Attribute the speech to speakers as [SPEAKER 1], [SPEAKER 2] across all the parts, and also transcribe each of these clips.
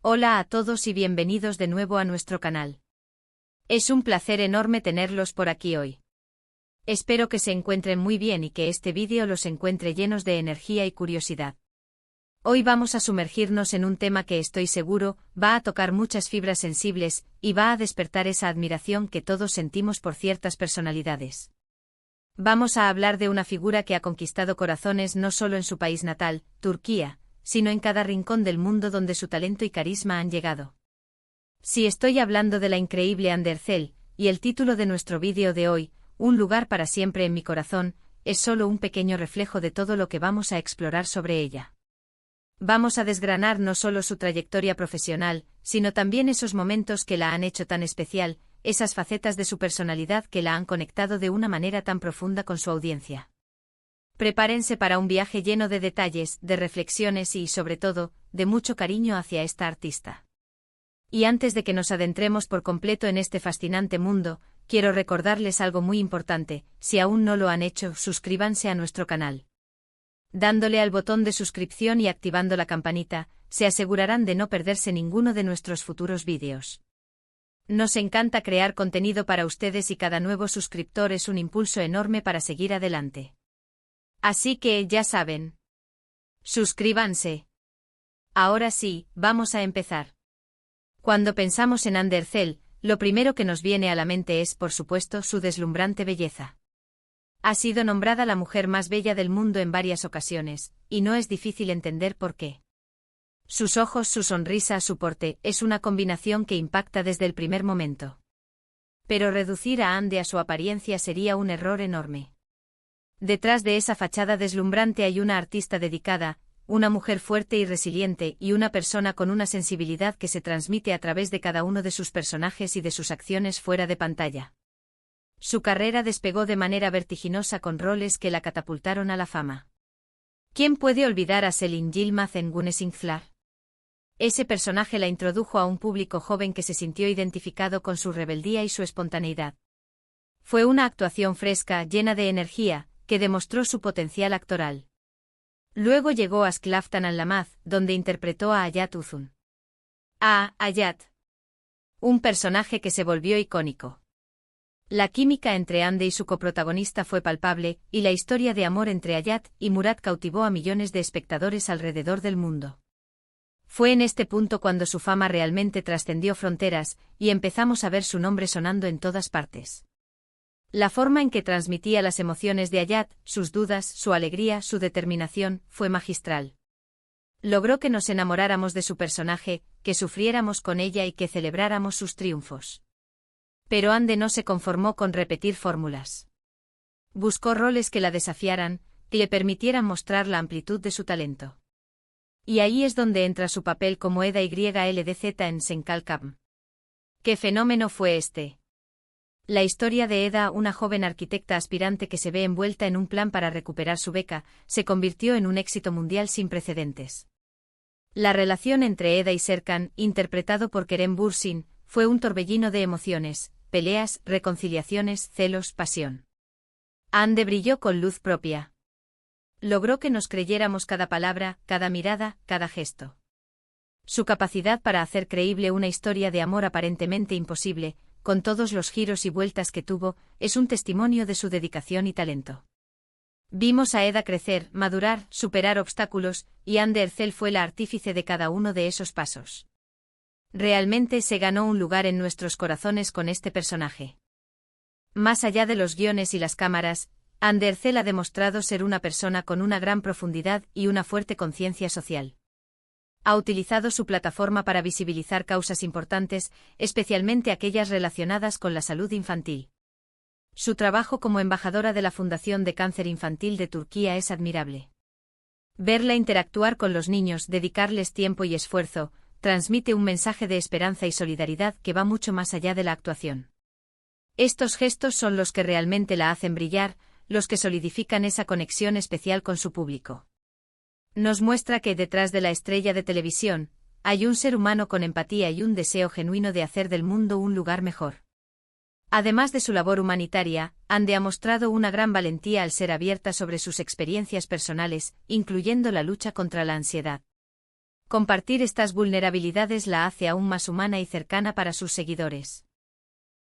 [SPEAKER 1] Hola a todos y bienvenidos de nuevo a nuestro canal. Es un placer enorme tenerlos por aquí hoy. Espero que se encuentren muy bien y que este vídeo los encuentre llenos de energía y curiosidad. Hoy vamos a sumergirnos en un tema que estoy seguro va a tocar muchas fibras sensibles y va a despertar esa admiración que todos sentimos por ciertas personalidades. Vamos a hablar de una figura que ha conquistado corazones no solo en su país natal, Turquía, sino en cada rincón del mundo donde su talento y carisma han llegado. Sí, estoy hablando de la increíble Hande Erçel, y el título de nuestro vídeo de hoy, Un lugar para siempre en mi corazón, es solo un pequeño reflejo de todo lo que vamos a explorar sobre ella. Vamos a desgranar no solo su trayectoria profesional, sino también esos momentos que la han hecho tan especial, esas facetas de su personalidad que la han conectado de una manera tan profunda con su audiencia. Prepárense para un viaje lleno de detalles, de reflexiones y, sobre todo, de mucho cariño hacia esta artista. Y antes de que nos adentremos por completo en este fascinante mundo, quiero recordarles algo muy importante: si aún no lo han hecho, suscríbanse a nuestro canal. Dándole al botón de suscripción y activando la campanita, se asegurarán de no perderse ninguno de nuestros futuros vídeos. Nos encanta crear contenido para ustedes y cada nuevo suscriptor es un impulso enorme para seguir adelante. Así que, ya saben. Suscríbanse. Ahora sí, vamos a empezar. Cuando pensamos en Hande Erçel, lo primero que nos viene a la mente es, por supuesto, su deslumbrante belleza. Ha sido nombrada la mujer más bella del mundo en varias ocasiones, y no es difícil entender por qué. Sus ojos, su sonrisa, su porte, es una combinación que impacta desde el primer momento. Pero reducir a Hande a su apariencia sería un error enorme. Detrás de esa fachada deslumbrante hay una artista dedicada, una mujer fuerte y resiliente y una persona con una sensibilidad que se transmite a través de cada uno de sus personajes y de sus acciones fuera de pantalla. Su carrera despegó de manera vertiginosa con roles que la catapultaron a la fama. ¿Quién puede olvidar a Selin Yilmaz en Güneşinkler? Ese personaje la introdujo a un público joven que se sintió identificado con su rebeldía y su espontaneidad. Fue una actuación fresca, llena de energía, que demostró su potencial actoral. Luego llegó a Sklavtan Anlamaz, donde interpretó a Hayat Uzun. Hayat. Un personaje que se volvió icónico. La química entre Hande y su coprotagonista fue palpable, y la historia de amor entre Hayat y Murat cautivó a millones de espectadores alrededor del mundo. Fue en este punto cuando su fama realmente trascendió fronteras, y empezamos a ver su nombre sonando en todas partes. La forma en que transmitía las emociones de Hayat, sus dudas, su alegría, su determinación, fue magistral. Logró que nos enamoráramos de su personaje, que sufriéramos con ella y que celebráramos sus triunfos. Pero Hande no se conformó con repetir fórmulas. Buscó roles que la desafiaran, que le permitieran mostrar la amplitud de su talento. Y ahí es donde entra su papel como Eda YLDZ en Senkalkam. ¿Qué fenómeno fue este? La historia de Eda, una joven arquitecta aspirante que se ve envuelta en un plan para recuperar su beca, se convirtió en un éxito mundial sin precedentes. La relación entre Eda y Serkan, interpretado por Kerem Bürsin, fue un torbellino de emociones, peleas, reconciliaciones, celos, pasión. Hande brilló con luz propia. Logró que nos creyéramos cada palabra, cada mirada, cada gesto. Su capacidad para hacer creíble una historia de amor aparentemente imposible, con todos los giros y vueltas que tuvo, es un testimonio de su dedicación y talento. Vimos a Eda crecer, madurar, superar obstáculos, y Hande Erçel fue la artífice de cada uno de esos pasos. Realmente se ganó un lugar en nuestros corazones con este personaje. Más allá de los guiones y las cámaras, Hande Erçel ha demostrado ser una persona con una gran profundidad y una fuerte conciencia social. Ha utilizado su plataforma para visibilizar causas importantes, especialmente aquellas relacionadas con la salud infantil. Su trabajo como embajadora de la Fundación de Cáncer Infantil de Turquía es admirable. Verla interactuar con los niños, dedicarles tiempo y esfuerzo, transmite un mensaje de esperanza y solidaridad que va mucho más allá de la actuación. Estos gestos son los que realmente la hacen brillar, los que solidifican esa conexión especial con su público. Nos muestra que detrás de la estrella de televisión, hay un ser humano con empatía y un deseo genuino de hacer del mundo un lugar mejor. Además de su labor humanitaria, Hande ha mostrado una gran valentía al ser abierta sobre sus experiencias personales, incluyendo la lucha contra la ansiedad. Compartir estas vulnerabilidades la hace aún más humana y cercana para sus seguidores.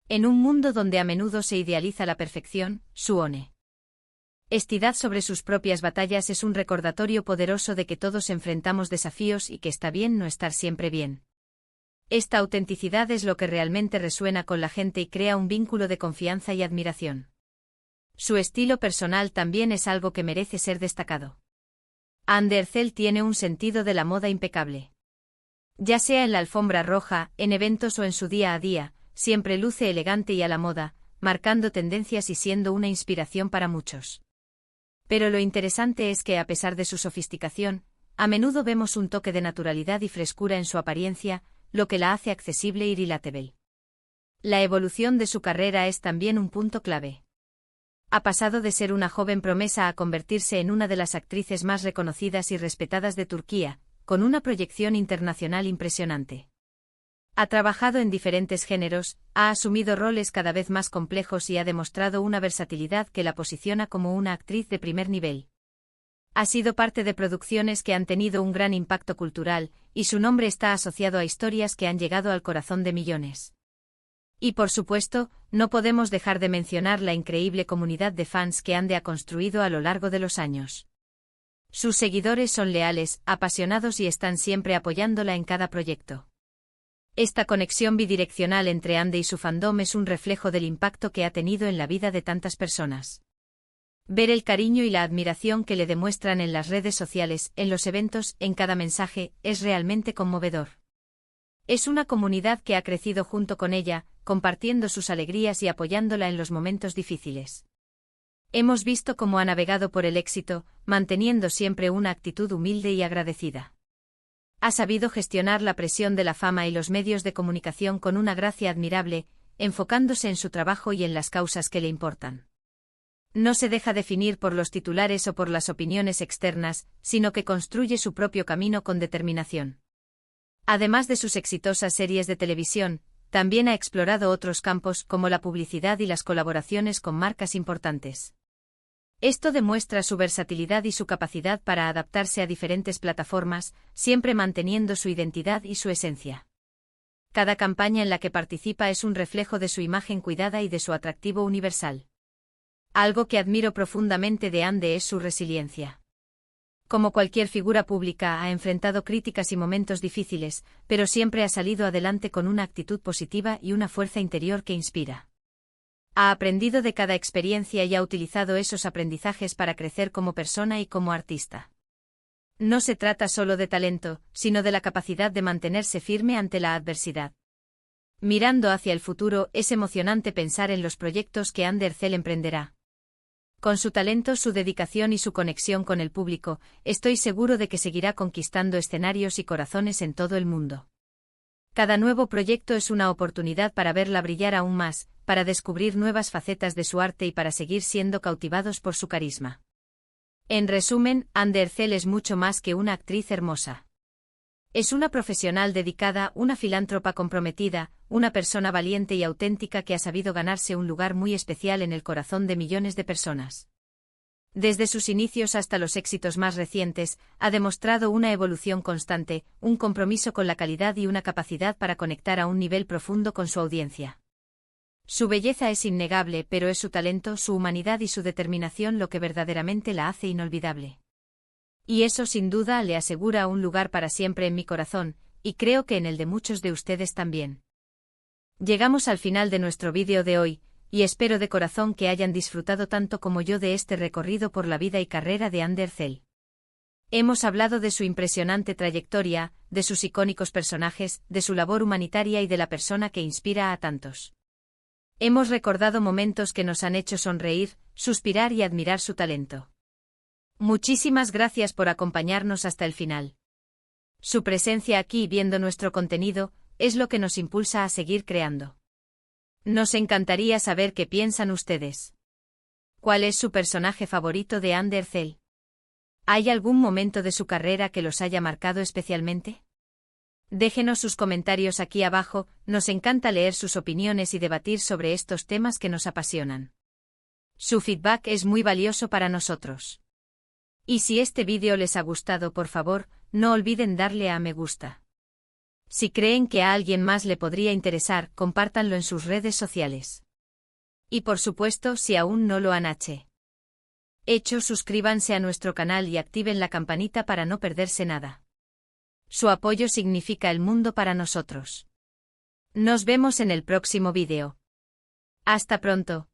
[SPEAKER 1] En un mundo donde a menudo se idealiza la perfección, su honestidad sobre sus propias batallas es un recordatorio poderoso de que todos enfrentamos desafíos y que está bien no estar siempre bien. Esta autenticidad es lo que realmente resuena con la gente y crea un vínculo de confianza y admiración. Su estilo personal también es algo que merece ser destacado. Andy Ercel tiene un sentido de la moda impecable. Ya sea en la alfombra roja, en eventos o en su día a día, siempre luce elegante y a la moda, marcando tendencias y siendo una inspiración para muchos. Pero lo interesante es que a pesar de su sofisticación, a menudo vemos un toque de naturalidad y frescura en su apariencia, lo que la hace accesible y relatable. La evolución de su carrera es también un punto clave. Ha pasado de ser una joven promesa a convertirse en una de las actrices más reconocidas y respetadas de Turquía, con una proyección internacional impresionante. Ha trabajado en diferentes géneros, ha asumido roles cada vez más complejos y ha demostrado una versatilidad que la posiciona como una actriz de primer nivel. Ha sido parte de producciones que han tenido un gran impacto cultural, y su nombre está asociado a historias que han llegado al corazón de millones. Y por supuesto, no podemos dejar de mencionar la increíble comunidad de fans que Andy ha construido a lo largo de los años. Sus seguidores son leales, apasionados y están siempre apoyándola en cada proyecto. Esta conexión bidireccional entre Andy y su fandom es un reflejo del impacto que ha tenido en la vida de tantas personas. Ver el cariño y la admiración que le demuestran en las redes sociales, en los eventos, en cada mensaje, es realmente conmovedor. Es una comunidad que ha crecido junto con ella, compartiendo sus alegrías y apoyándola en los momentos difíciles. Hemos visto cómo ha navegado por el éxito, manteniendo siempre una actitud humilde y agradecida. Ha sabido gestionar la presión de la fama y los medios de comunicación con una gracia admirable, enfocándose en su trabajo y en las causas que le importan. No se deja definir por los titulares o por las opiniones externas, sino que construye su propio camino con determinación. Además de sus exitosas series de televisión, también ha explorado otros campos como la publicidad y las colaboraciones con marcas importantes. Esto demuestra su versatilidad y su capacidad para adaptarse a diferentes plataformas, siempre manteniendo su identidad y su esencia. Cada campaña en la que participa es un reflejo de su imagen cuidada y de su atractivo universal. Algo que admiro profundamente de Andy es su resiliencia. Como cualquier figura pública, ha enfrentado críticas y momentos difíciles, pero siempre ha salido adelante con una actitud positiva y una fuerza interior que inspira. Ha aprendido de cada experiencia y ha utilizado esos aprendizajes para crecer como persona y como artista. No se trata solo de talento, sino de la capacidad de mantenerse firme ante la adversidad. Mirando hacia el futuro, es emocionante pensar en los proyectos que Andy Ercel emprenderá. Con su talento, su dedicación y su conexión con el público, estoy seguro de que seguirá conquistando escenarios y corazones en todo el mundo. Cada nuevo proyecto es una oportunidad para verla brillar aún más, para descubrir nuevas facetas de su arte y para seguir siendo cautivados por su carisma. En resumen, Andy Ercel es mucho más que una actriz hermosa. Es una profesional dedicada, una filántropa comprometida, una persona valiente y auténtica que ha sabido ganarse un lugar muy especial en el corazón de millones de personas. Desde sus inicios hasta los éxitos más recientes, ha demostrado una evolución constante, un compromiso con la calidad y una capacidad para conectar a un nivel profundo con su audiencia. Su belleza es innegable, pero es su talento, su humanidad y su determinación lo que verdaderamente la hace inolvidable. Y eso sin duda le asegura un lugar para siempre en mi corazón, y creo que en el de muchos de ustedes también. Llegamos al final de nuestro vídeo de hoy, y espero de corazón que hayan disfrutado tanto como yo de este recorrido por la vida y carrera de Andy Ercel. Hemos hablado de su impresionante trayectoria, de sus icónicos personajes, de su labor humanitaria y de la persona que inspira a tantos. Hemos recordado momentos que nos han hecho sonreír, suspirar y admirar su talento. Muchísimas gracias por acompañarnos hasta el final. Su presencia aquí viendo nuestro contenido es lo que nos impulsa a seguir creando. Nos encantaría saber qué piensan ustedes. ¿Cuál es su personaje favorito de Andy Ercel? ¿Hay algún momento de su carrera que los haya marcado especialmente? Déjenos sus comentarios aquí abajo, nos encanta leer sus opiniones y debatir sobre estos temas que nos apasionan. Su feedback es muy valioso para nosotros. Y si este vídeo les ha gustado, por favor, no olviden darle a me gusta. Si creen que a alguien más le podría interesar, compártanlo en sus redes sociales. Y por supuesto, si aún no lo han hecho, suscríbanse a nuestro canal y activen la campanita para no perderse nada. Su apoyo significa el mundo para nosotros. Nos vemos en el próximo vídeo. Hasta pronto.